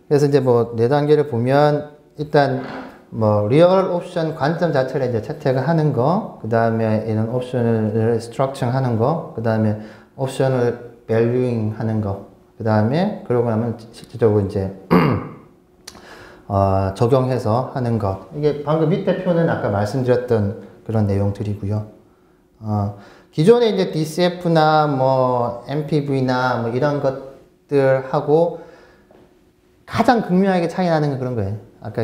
그래서 이제 뭐 네 단계를 보면 일단 뭐 리얼 옵션 관점 자체를 이제 채택을 하는 거, 그 다음에 이런 옵션을 스트럭처 하는 거, 그 다음에 옵션을 밸류잉 하는 거, 그 다음에 그러고 나면 실질적으로 이제 적용해서 하는 것. 이게 방금 밑에 표는 아까 말씀드렸던 그런 내용들이고요. 기존에 이제 DCF나 뭐 MPV나 뭐 이런 것들하고 가장 극명하게 차이 나는 건 그런 거예요. 아까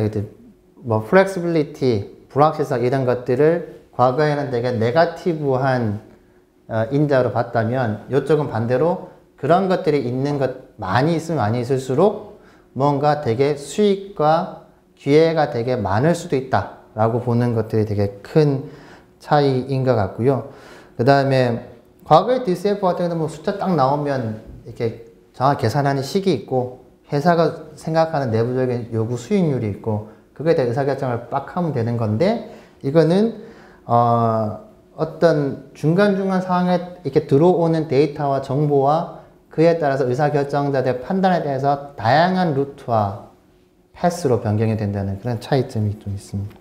뭐 플렉시빌리티, 불확실성 이런 것들을 과거에는 되게 네거티브한 인자로 봤다면 이쪽은 반대로 그런 것들이 있는 것 많이 있으면 많이 있을수록 뭔가 되게 수익과 기회가 되게 많을 수도 있다라고 보는 것들이 되게 큰 차이인 것 같고요. 그 다음에 과거의 DCF 같은 경우는 뭐 숫자 딱 나오면 이렇게 정확히 계산하는 식이 있고 회사가 생각하는 내부적인 요구 수익률이 있고 그거에 대해 의사결정을 빡 하면 되는 건데 이거는 어떤 중간중간 상황에 이렇게 들어오는 데이터와 정보와 그에 따라서 의사결정자들의 판단에 대해서 다양한 루트와 패스로 변경이 된다는 그런 차이점이 좀 있습니다.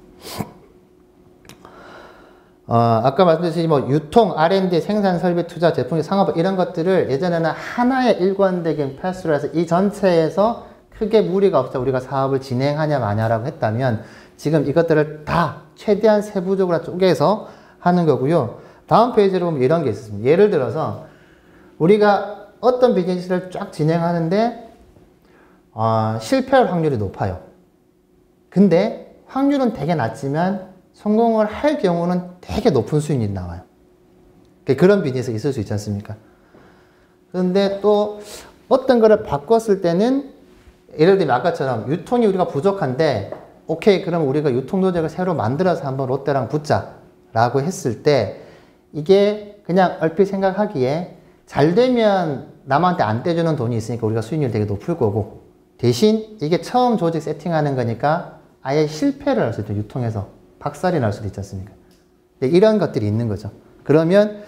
아까 말씀드렸듯이 뭐 유통, R&D, 생산, 설비, 투자, 제품, 상업 이런 것들을 예전에는 하나의 일관되게 패스로 해서 이 전체에서 크게 무리가 없어 우리가 사업을 진행하냐 마냐라고 했다면 지금 이것들을 다 최대한 세부적으로 쪼개서 하는 거고요. 다음 페이지로 보면 이런 게 있습니다. 예를 들어서 우리가 어떤 비즈니스를 쫙 진행하는데 실패할 확률이 높아요. 근데 확률은 되게 낮지만 성공을 할 경우는 되게 높은 수익률이 나와요. 그런 비즈니스가 있을 수 있지 않습니까? 그런데 또 어떤 거를 바꿨을 때는 예를 들면 아까처럼 유통이 우리가 부족한데 오케이 그럼 우리가 유통 조직을 새로 만들어서 한번 롯데랑 붙자 라고 했을 때 이게 그냥 얼핏 생각하기에 잘 되면 남한테 안 떼주는 돈이 있으니까 우리가 수익률이 되게 높을 거고 대신 이게 처음 조직 세팅하는 거니까 아예 실패를 할 수도 있죠. 유통에서 박살이 날 수도 있지 않습니까? 이런 것들이 있는 거죠. 그러면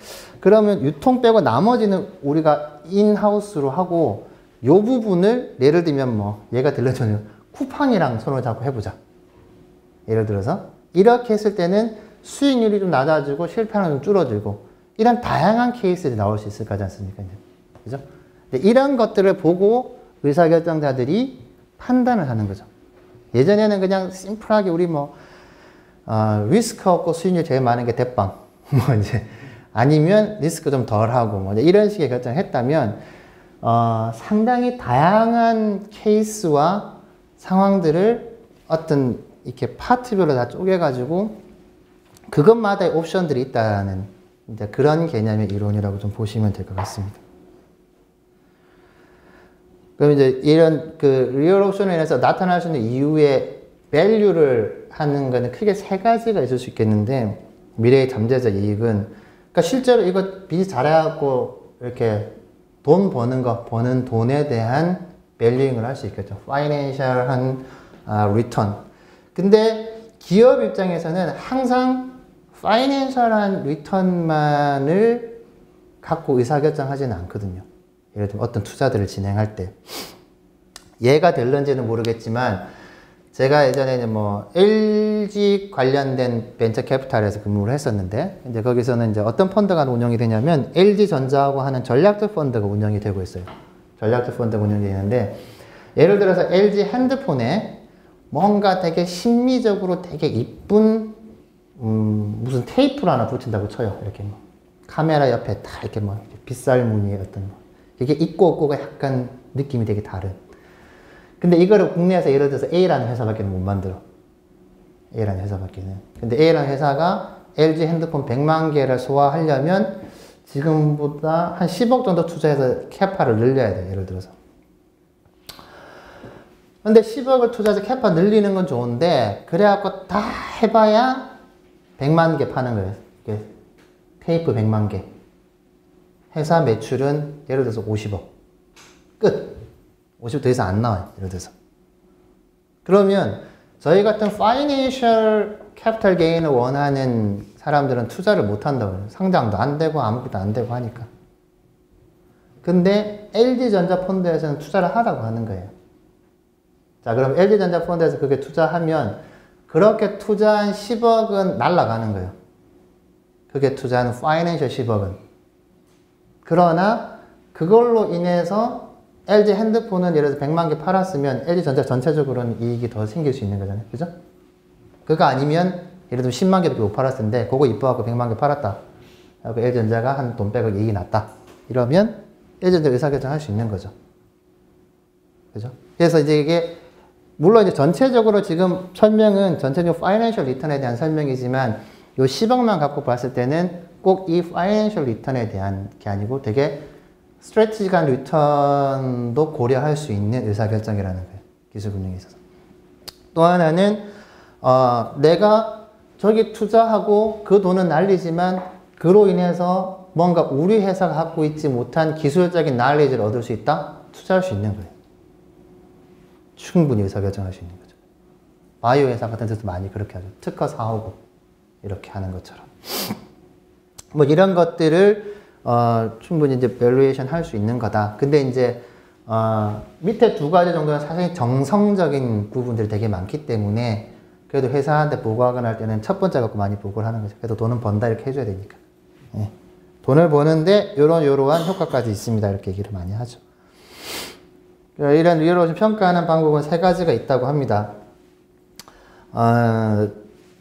유통 빼고 나머지는 우리가 인하우스로 하고 요 부분을 예를 들면 뭐 얘가 들려주는 쿠팡이랑 손을 잡고 해보자. 예를 들어서 이렇게 했을 때는 수익률이 좀 낮아지고 실패는 좀 줄어들고 이런 다양한 케이스들이 나올 수 있을 거지 않습니까? 그죠? 이런 것들을 보고 의사결정자들이 판단을 하는 거죠. 예전에는 그냥 심플하게 우리 뭐 리스크 없고 수익률 제일 많은 게 대빵 뭐 이제 아니면 리스크 좀 덜하고 뭐 이런 식의 결정을 했다면 상당히 다양한 케이스와 상황들을 어떤 이렇게 파트별로 다 쪼개가지고 그것마다의 옵션들이 있다는 이제 그런 개념의 이론이라고 좀 보시면 될 것 같습니다. 그럼 이제 이런 그 리얼 옵션에 인해서 나타날 수 있는 이유의 밸류를 하는 거는 크게 세 가지가 있을 수 있겠는데 미래의 잠재적 이익은 그러니까 실제로 이거 비즈니스 잘해갖고 이렇게 돈 버는 돈에 대한 밸류잉을 할 수 있겠죠. 파이낸셜한 리턴. 근데 기업 입장에서는 항상 파이낸셜한 리턴만을 갖고 의사결정하지는 않거든요. 예를 들면 어떤 투자들을 진행할 때 얘가 될런지는 모르겠지만 제가 예전에 이제 뭐 LG 관련된 벤처 캐피탈에서 근무를 했었는데 이제 거기서는 이제 어떤 펀드가 운영이 되냐면 LG 전자하고 하는 전략적 펀드가 운영이 되고 있어요. 전략적 펀드가 운영이 되는데 예를 들어서 LG 핸드폰에 뭔가 되게 심미적으로 되게 이쁜 무슨 테이프를 하나 붙인다고 쳐요. 이렇게 뭐 카메라 옆에 다 이렇게 뭐 빗살 무늬의 어떤 뭐 이게 있고 없고가 약간 느낌이 되게 다른. 근데 이거를 국내에서 예를 들어서 A라는 회사밖에 못 만들어. A라는 회사밖에는. 근데 A라는 회사가 LG 핸드폰 100만 개를 소화하려면 지금보다 한 10억 정도 투자해서 캐파를 늘려야 돼. 예를 들어서. 근데 10억을 투자해서 캐파 늘리는 건 좋은데 그래갖고 다 해봐야 100만 개 파는 거예요. 이게 테이프 100만 개. 회사 매출은 예를 들어서 50억. 끝. 50억 더 이상 안 나와요. 예를 들어서. 그러면 저희 같은 파이낸셜 캐피탈 게인을 원하는 사람들은 투자를 못 한다고 해요. 상장도 안 되고 아무것도 안 되고 하니까. 근데 LG전자 펀드에서는 투자를 하라고 하는 거예요. 자, 그럼 LG전자 펀드에서 그게 투자하면 그렇게 투자한 10억은 날아가는 거예요. 그게 투자한 파이낸셜 10억은. 그러나 그걸로 인해서 LG 핸드폰은 예를 들어서 100만 개 팔았으면 LG전자 전체적으로는 이익이 더 생길 수 있는 거잖아요. 그죠? 그거 아니면 예를 들면 10만 개밖에 못 팔았을 텐데 그거 이뻐갖고 100만 개 팔았다. 그리고 LG전자가 한 돈 빼고 이익이 났다. 이러면 LG전자 의사결정할 수 있는 거죠. 그죠? 그래서 이제 이게 물론 이제 전체적으로 지금 설명은 전체적으로 파이낸셜 리턴에 대한 설명이지만 요 10억만 갖고 봤을 때는 꼭 이 파이낸셜 리턴에 대한 게 아니고 되게 스트래티지한 리턴도 고려할 수 있는 의사결정이라는 거예요. 기술금융에 있어서. 또 하나는 내가 저기 투자하고 그 돈은 날리지만 그로 인해서 뭔가 우리 회사가 갖고 있지 못한 기술적인 날리지를 얻을 수 있다? 투자할 수 있는 거예요. 충분히 의사결정할 수 있는 거죠. 바이오 회사 같은 데서 많이 그렇게 하죠. 특허 사오고 이렇게 하는 것처럼. 뭐 이런 것들을 충분히 이제 밸류에이션 할 수 있는 거다. 근데 이제 밑에 두 가지 정도는 사실 정성적인 부분들이 되게 많기 때문에 그래도 회사한테 보고하거나 할 때는 첫 번째 갖고 많이 보고를 하는 거죠. 그래도 돈은 번다 이렇게 해줘야 되니까. 예. 돈을 버는데 요러한 효과까지 있습니다. 이렇게 얘기를 많이 하죠. 이런 리얼로션 평가하는 방법은 세 가지가 있다고 합니다.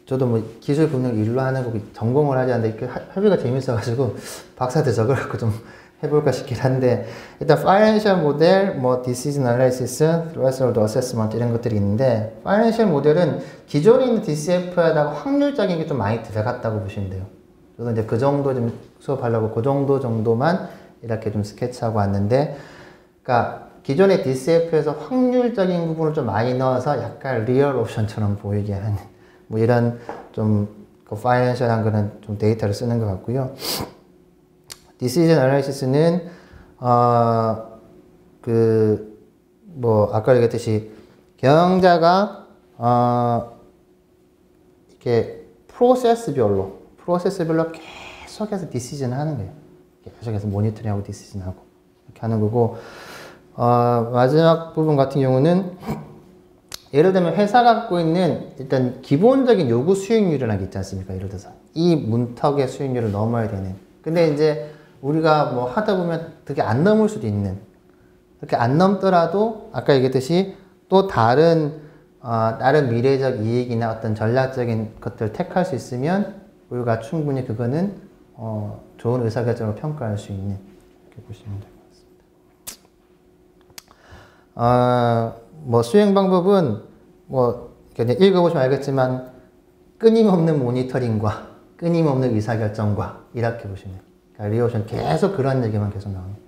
저도 뭐 기술 금융 일로 하는 거 전공을 하지 않는데 협의가 재밌어가지고 박사한테 저걸 갖고 좀 해볼까 싶긴 한데 일단 파이낸셜 모델, 뭐 디시전 애널리시스, threshold 어세스먼트 이런 것들이 있는데 파이낸셜 모델은 기존에 있는 DCF에다가 확률적인 게 좀 많이 들어갔다고 보시면 돼요. 저도 이제 그 정도 좀 수업하려고 그 정도만 이렇게 좀 스케치하고 왔는데 그러니까 기존의 DCF에서 확률적인 부분을 좀 많이 넣어서 약간 리얼 옵션처럼 보이게 하는 뭐 이런 좀 그 파이낸셜한 거는 좀 데이터를 쓰는 것 같고요. 디시전 애널리시스는 뭐 아까 얘기했듯이 경영자가 이렇게 프로세스별로 계속해서 디시전 하는 거예요. 계속해서 모니터링하고 디시전하고 이렇게 하는 거고 마지막 부분 같은 경우는 예를 들면 회사가 갖고 있는 일단 기본적인 요구 수익률이라는 게 있지 않습니까? 예를 들어서 이 문턱의 수익률을 넘어야 되는. 근데 이제 우리가 뭐 하다 보면 그게 안 넘을 수도 있는. 그렇게 안 넘더라도 아까 얘기했듯이 또 다른 미래적 이익이나 어떤 전략적인 것들을 택할 수 있으면 우리가 충분히 그거는 좋은 의사결정으로 평가할 수 있는 이렇게 보시면 될 것 같습니다. 뭐 수행 방법은 뭐 그냥 읽어보시면 알겠지만 끊임없는 모니터링과 끊임없는 의사결정과 이렇게 보시면 돼요. 그러니까 리오션 계속 그런 얘기만 계속 나옵니다.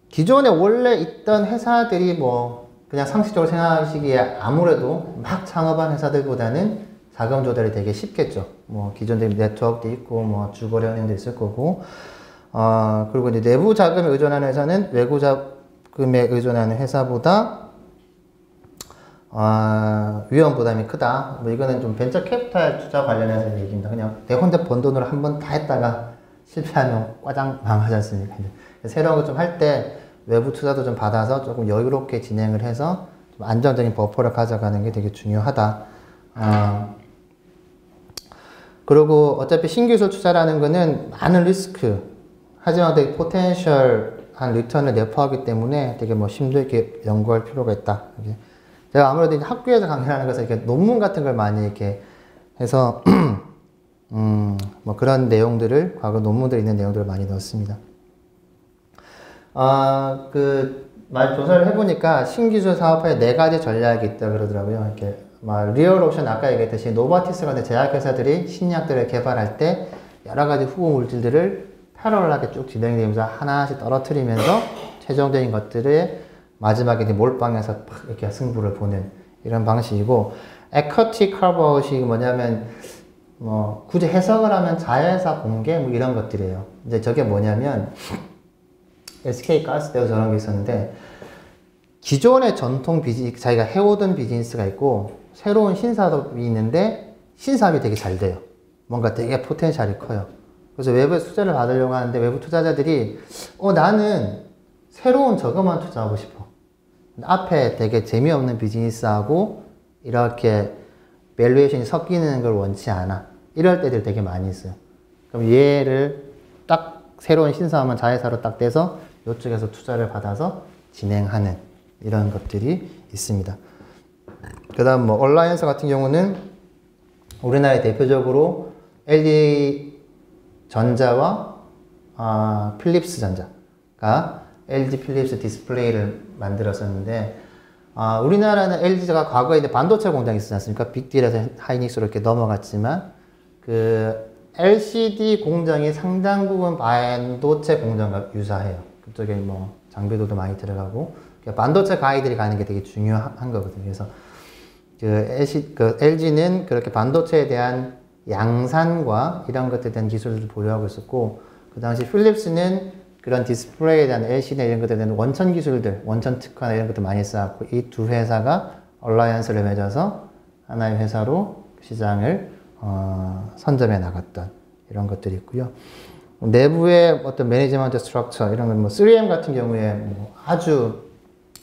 기존에 원래 있던 회사들이 뭐 그냥 상식적으로 생각하시기에 아무래도 막 창업한 회사들보다는 자금 조달이 되게 쉽겠죠. 뭐 기존적인 네트워크도 있고 뭐 주거래 은행도 있을 거고 그리고 이제 내부 자금에 의존하는 회사는 외부 자금에 의존하는 회사보다 위험 부담이 크다. 뭐 이거는 좀 벤처 캐피탈 투자 관련해서 얘기입니다. 그냥 내 혼자 번 돈으로 한 번 다 했다가 실패하면 꽈장 망하지 않습니까? 새로운 거 좀 할 때 외부 투자도 좀 받아서 조금 여유롭게 진행을 해서 좀 안정적인 버퍼를 가져가는 게 되게 중요하다. 그리고 어차피 신기술 투자라는 거는 많은 리스크, 하지만 되게 포텐셜한 리턴을 내포하기 때문에 되게 뭐 힘들게 연구할 필요가 있다. 제가 아무래도 학교에서 강의하는 것은 이렇게 논문 같은 걸 많이 이렇게 해서, 뭐 그런 내용들을, 과거 논문들에 있는 내용들을 많이 넣었습니다. 많이 조사를 해보니까 신기술 사업화에 4가지 전략이 있다 그러더라고요. 이렇게. 리얼 옵션 아까 얘기했듯이 노바티스 같은 제약회사들이 신약들을 개발할 때 여러 가지 후보 물질들을 패러럴하게 쭉 진행되면서 하나씩 떨어뜨리면서 최종적인 것들을 마지막에 몰빵해서 이렇게 승부를 보는 이런 방식이고 에쿼티 카브아웃이 뭐냐면 뭐 굳이 해석을 하면 자회사 공개 뭐 이런 것들이에요. 이제 저게 뭐냐면 SK 가스 때도 저런 게 있었는데 기존의 전통 비즈니스 자기가 해오던 비즈니스가 있고 새로운 신사업이 있는데 신사업이 되게 잘 돼요. 뭔가 되게 포텐셜이 커요. 그래서 외부에 투자를 받으려고 하는데 외부 투자자들이 나는 새로운 저거만 투자하고 싶어. 앞에 되게 재미없는 비즈니스하고 이렇게 밸류에이션이 섞이는 걸 원치 않아. 이럴 때들이 되게 많이 있어요. 그럼 얘를 딱 새로운 신사업만 자회사로 딱 떼서 이쪽에서 투자를 받아서 진행하는 이런 것들이 있습니다. 그 다음 뭐 얼라이언스 같은 경우는 우리나라에 대표적으로 LG전자와 필립스 전자가 LG 필립스 디스플레이를 만들었었는데 우리나라는 LG가 과거에 이제 반도체 공장이 있었지 않습니까? 빅딜에서 하이닉스로 이렇게 넘어갔지만 그 LCD 공장이 상당 부분 반도체 공장과 유사해요. 그쪽에 뭐 장비도도 많이 들어가고 반도체 가이들이 가는 게 되게 중요한 거거든요. 그래서 그 LG는 그렇게 반도체에 대한 양산과 이런 것들에 대한 기술을 보유하고 있었고, 그 당시 필립스는 그런 디스플레이에 대한 LCD나 이런 것들에 대한 원천 기술들, 원천 특화나 이런 것들 많이 쌓았고, 이 두 회사가 얼라이언스를 맺어서 하나의 회사로 시장을 선점해 나갔던 이런 것들이 있고요. 내부의 어떤 매니지먼트 스트럭처 이런 건 뭐 3M 같은 경우에 뭐 아주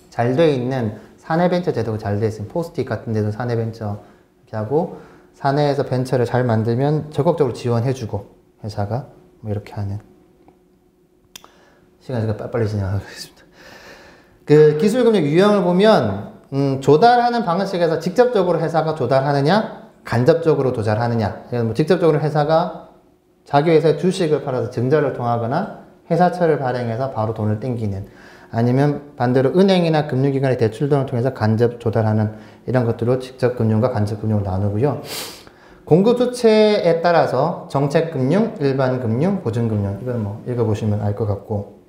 잘 되어 있는 사내 벤처 제도가 잘 되어 있으면 포스트잇 같은 데도 사내 벤처 이렇게 하고 사내에서 벤처를 잘 만들면 적극적으로 지원해주고 회사가 뭐 이렇게 하는 시간이 빨리 진행하도록 하겠습니다. 그 기술금융 유형을 보면 조달하는 방식에서 직접적으로 회사가 조달하느냐 간접적으로 조달하느냐. 뭐 직접적으로 회사가 자기 회사의 주식을 팔아서 증자를 통하거나 회사채를 발행해서 바로 돈을 땡기는, 아니면 반대로 은행이나 금융기관의 대출 등을 통해서 간접 조달하는 이런 것들로 직접 금융과 간접 금융을 나누고요. 공급 주체에 따라서 정책 금융, 일반 금융, 보증 금융, 이건 뭐 읽어보시면 알 것 같고,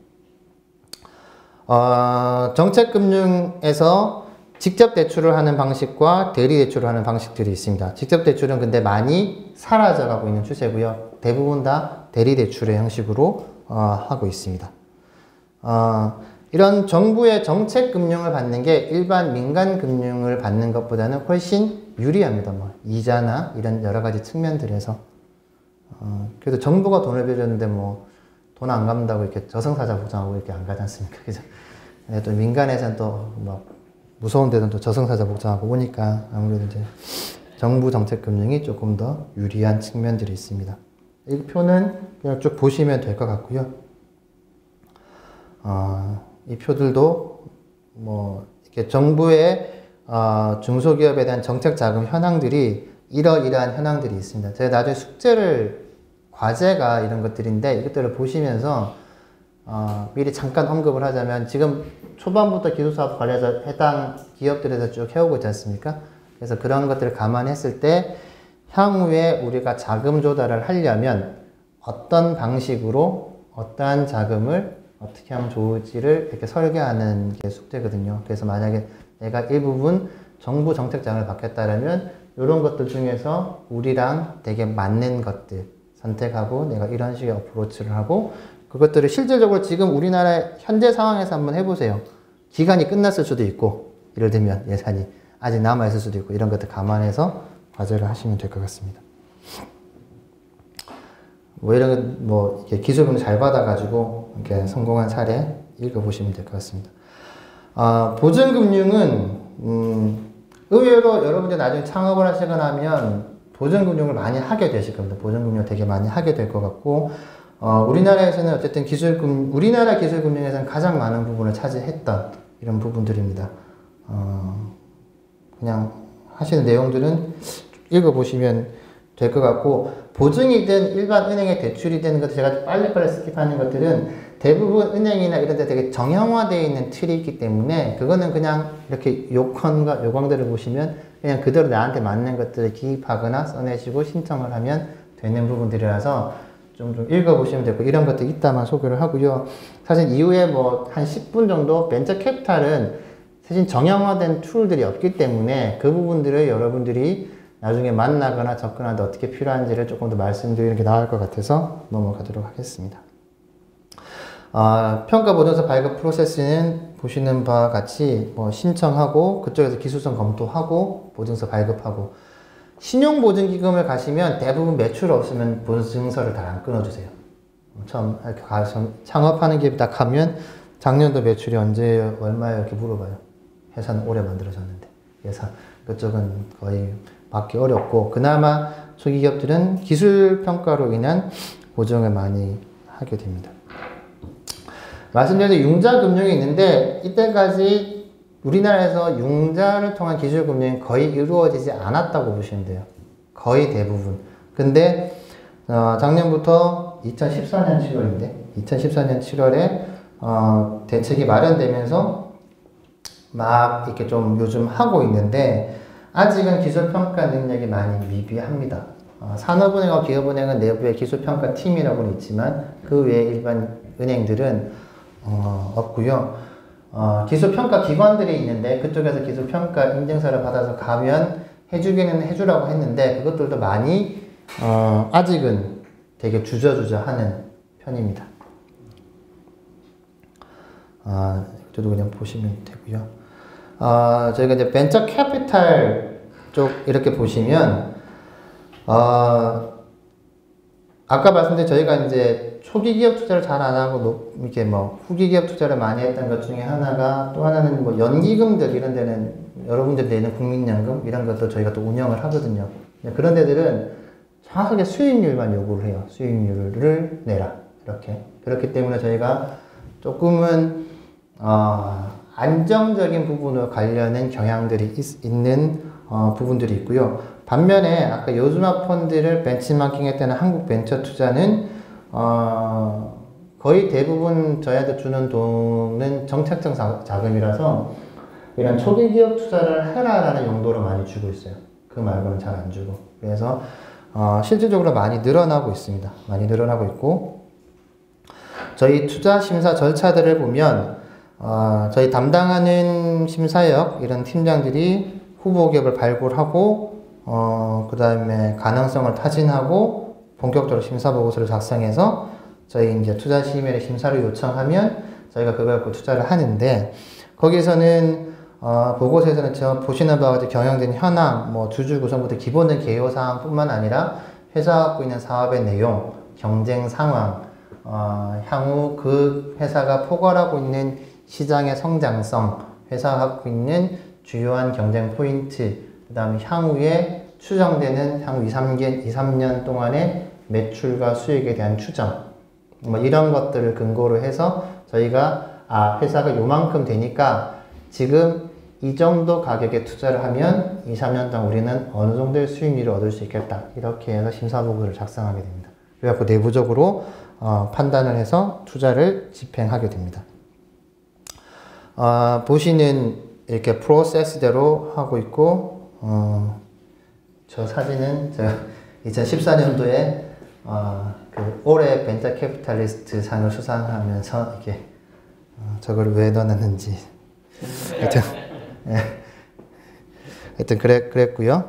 정책 금융에서 직접 대출을 하는 방식과 대리 대출을 하는 방식들이 있습니다. 직접 대출은 근데 많이 사라져가고 있는 추세고요. 대부분 다 대리 대출의 형식으로 하고 있습니다. 이런 정부의 정책 금융을 받는 게 일반 민간 금융을 받는 것보다는 훨씬 유리합니다. 뭐 이자나 이런 여러 가지 측면들에서. 그래도 정부가 돈을 빌렸는데 뭐 돈 안 갚는다고 이렇게 저승사자 복장하고 이렇게 안 가지 않습니까? 그죠? 또 민간에서는 또 뭐 무서운 데는 또 저승사자 복장하고 오니까 아무래도 이제 정부 정책 금융이 조금 더 유리한 측면들이 있습니다. 이 표는 그냥 쭉 보시면 될 것 같고요. 이 표들도 뭐 이렇게 정부의 중소기업에 대한 정책 자금 현황들이 이러이러한 현황들이 있습니다. 제가 나중에 과제가 이런 것들인데 이것들을 보시면서 미리 잠깐 언급을 하자면 지금 초반부터 기술사업 관리해서 해당 기업들에서 쭉 해오고 있지 않습니까? 그래서 그런 것들을 감안했을 때 향후에 우리가 자금 조달을 하려면 어떤 방식으로 어떠한 자금을 어떻게 하면 좋을지를 이렇게 설계하는 게 숙제거든요. 그래서 만약에 내가 일부분 정부 정책장을 받겠다면 이런 것들 중에서 우리랑 되게 맞는 것들 선택하고 내가 이런 식의 어프로치를 하고 그것들을 실질적으로 지금 우리나라의 현재 상황에서 한번 해보세요. 기간이 끝났을 수도 있고 예를 들면 예산이 아직 남아있을 수도 있고 이런 것들 감안해서 과제를 하시면 될 것 같습니다. 뭐 이런 뭐 기술금 잘 받아가지고 이렇게 성공한 사례 읽어보시면 될 것 같습니다. 보증금융은 의외로 여러분들 나중에 창업을 하시거나 하면 보증금융을 많이 하게 되실 겁니다. 보증금융을 되게 많이 하게 될 것 같고 우리나라에서는 어쨌든 우리나라 기술금융에서는 가장 많은 부분을 차지했던 이런 부분들입니다. 그냥 하시는 내용들은 읽어보시면 될 것 같고 보증이든 일반 은행의 대출이든 것들 제가 빨리빨리 스킵하는 것들은 대부분 은행이나 이런 데 되게 정형화되어 있는 틀이 있기 때문에 그거는 그냥 이렇게 요건과 요강들을 보시면 그냥 그대로 나한테 맞는 것들을 기입하거나 써내시고 신청을 하면 되는 부분들이라서 좀 읽어보시면 되고 이런 것들 이따만 소개를 하고요. 사실 이후에 뭐 한 10분 정도 벤처 캐피탈은 사실 정형화된 툴들이 없기 때문에 그 부분들을 여러분들이 나중에 만나거나 접근하는데 어떻게 필요한지를 조금 더 말씀드리는 게 나을 것 같아서 넘어가도록 하겠습니다. 평가 보증서 발급 프로세스는 보시는 바와 같이 뭐 신청하고 그쪽에서 기술성 검토하고 보증서 발급하고 신용보증기금을 가시면 대부분 매출 없으면 보증서를 다 안 끊어주세요. 처음 이렇게 가서 창업하는 게 딱 하면 작년도 매출이 언제예요? 얼마예요? 이렇게 물어봐요. 회사는 오래 만들어졌는데. 그래서 그쪽은 거의 받기 어렵고, 그나마 초기 기업들은 기술 평가로 인한 보증을 많이 하게 됩니다. 말씀드린 융자금융이 있는데, 이때까지 우리나라에서 융자를 통한 기술금융이 거의 이루어지지 않았다고 보시면 돼요. 거의 대부분. 근데 작년부터 2014년 7월인데 2014년 7월에 대책이 마련되면서 막 이렇게 좀 요즘 하고 있는데, 아직은 기술평가 능력이 많이 미비합니다. 산업은행과 기업은행은 내부에 기술평가팀이라고는 있지만 그 외에 일반 은행들은 없고요. 기술평가 기관들이 있는데 그쪽에서 기술평가 인증서를 받아서 가면 해주기는 해주라고 했는데, 그것들도 많이 아직은 되게 주저주저 하는 편입니다. 저도 그냥 보시면 되고요. 저희가 이제 벤처 캐피탈 쪽 이렇게 보시면, 아까 말씀드린 저희가 이제 초기 기업 투자를 잘 안 하고 이렇게 뭐 후기 기업 투자를 많이 했던 것 중에 하나가, 또 하나는 뭐 연기금들 이런 데는 여러분들 내는 국민연금 이런 것도 저희가 또 운영을 하거든요. 그런 데들은 정확하게 수익률만 요구를 해요. 수익률을 내라. 이렇게. 그렇기 때문에 저희가 조금은 안정적인 부분으로 가려는 경향들이 있는 부분들이 있고요. 반면에 아까 요즈마 펀드를 벤치마킹 했다는 한국벤처투자는 거의 대부분 저희한테 주는 돈은 정책적 자금이라서 이런 초기 기업 투자를 해라라는 용도로 많이 주고 있어요. 그 말고는 잘 안 주고. 그래서 실질적으로 많이 늘어나고 있습니다. 많이 늘어나고 있고, 저희 투자 심사 절차들을 보면 저희 담당하는 심사역 이런 팀장들이 후보 기업을 발굴하고 그 다음에 가능성을 타진하고 본격적으로 심사 보고서를 작성해서 저희 이제 투자심의회 심사를 요청하면 저희가 그걸 갖고 투자를 하는데, 거기서는 보고서에서는 보시는 바와 같이 경영진 현황, 뭐 주주 구성부터 기본적인 개요 사항뿐만 아니라 회사가 갖고 있는 사업의 내용, 경쟁 상황, 향후 그 회사가 포괄하고 있는 시장의 성장성, 회사가 갖고 있는 주요한 경쟁 포인트, 그 다음에 향후에 추정되는 향후 2, 3년 동안의 매출과 수익에 대한 추정, 뭐 이런 것들을 근거로 해서 저희가 회사가 요만큼 되니까 지금 이 정도 가격에 투자를 하면 2, 3년 동안 우리는 어느 정도의 수익률을 얻을 수 있겠다. 이렇게 해서 심사보고를 작성하게 됩니다. 그래갖고 내부적으로 판단을 해서 투자를 집행하게 됩니다. 보시는 이렇게 프로세스대로 하고 있고, 저 사진은 제가 2014년도에 그 올해 벤처 캐피탈리스트 상을 수상하면서 이렇게 저걸 왜 넣어놨는지 하여튼 그랬고요.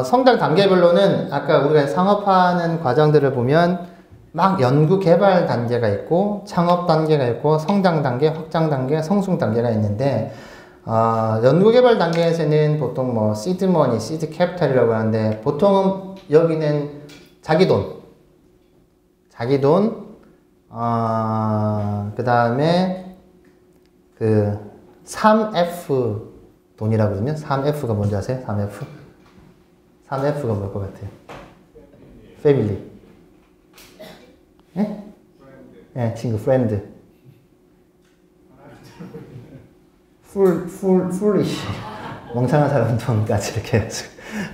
성장 단계별로는 아까 우리가 상업하는 과정들을 보면 막 연구 개발 단계가 있고 창업 단계가 있고 성장 단계, 확장 단계, 성숙 단계가 있는데, 연구 개발 단계에서는 보통 뭐 시드 머니, 시드 캐피탈이라고 하는데, 보통은 여기는 자기 돈, 그 다음에 그 3F 돈이라고 하거든요. 3F가 뭔지 아세요? 3F? 3F가 뭘 것 같아요? 패밀리. 예? 예, 친구, 프렌드. foolish. 멍청한 사람 돈까지 이렇게 해서.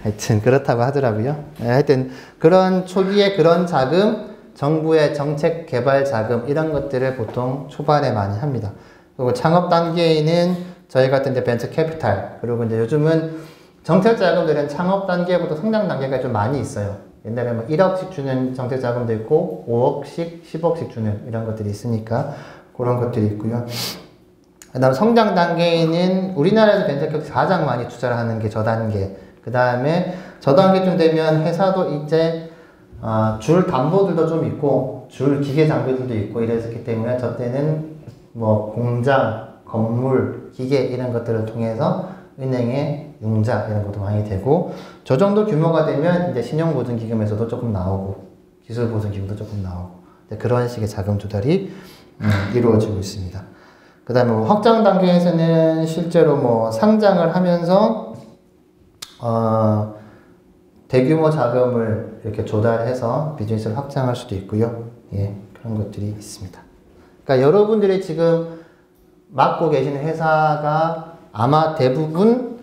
하여튼, 그렇다고 하더라고요. 예, 하여튼, 그런 초기에 그런 자금, 정부의 정책 개발 자금, 이런 것들을 보통 초반에 많이 합니다. 그리고 창업 단계에는 저희 같은 이제 벤처 캐피탈, 그리고 이제 요즘은 정책 자금들은 창업 단계보다 성장 단계가 좀 많이 있어요. 옛날에 뭐 1억씩 주는 정책 자금도 있고 5억씩, 10억씩 주는 이런 것들이 있으니까 그런 것들이 있고요. 그 다음 성장 단계에는 우리나라에서 벤처 캐피탈 가장 많이 투자를 하는 게 저단계. 그 다음에 저단계쯤 되면 회사도 이제 줄 담보들도 좀 있고 줄 기계 장비들도 있고 이랬기 때문에 저 때는 뭐 공장, 건물, 기계 이런 것들을 통해서 은행에 융자 이런 것도 많이 되고 저 정도 규모가 되면 이제 신용보증기금에서도 조금 나오고 기술보증기금도 조금 나오고 그런 식의 자금 조달이 이루어지고 있습니다. 그 다음에 확장 단계에서는 실제로 뭐 상장을 하면서 대규모 자금을 이렇게 조달해서 비즈니스를 확장할 수도 있고요. 예, 그런 것들이 있습니다. 그러니까 여러분들이 지금 맡고 계신 회사가 아마 대부분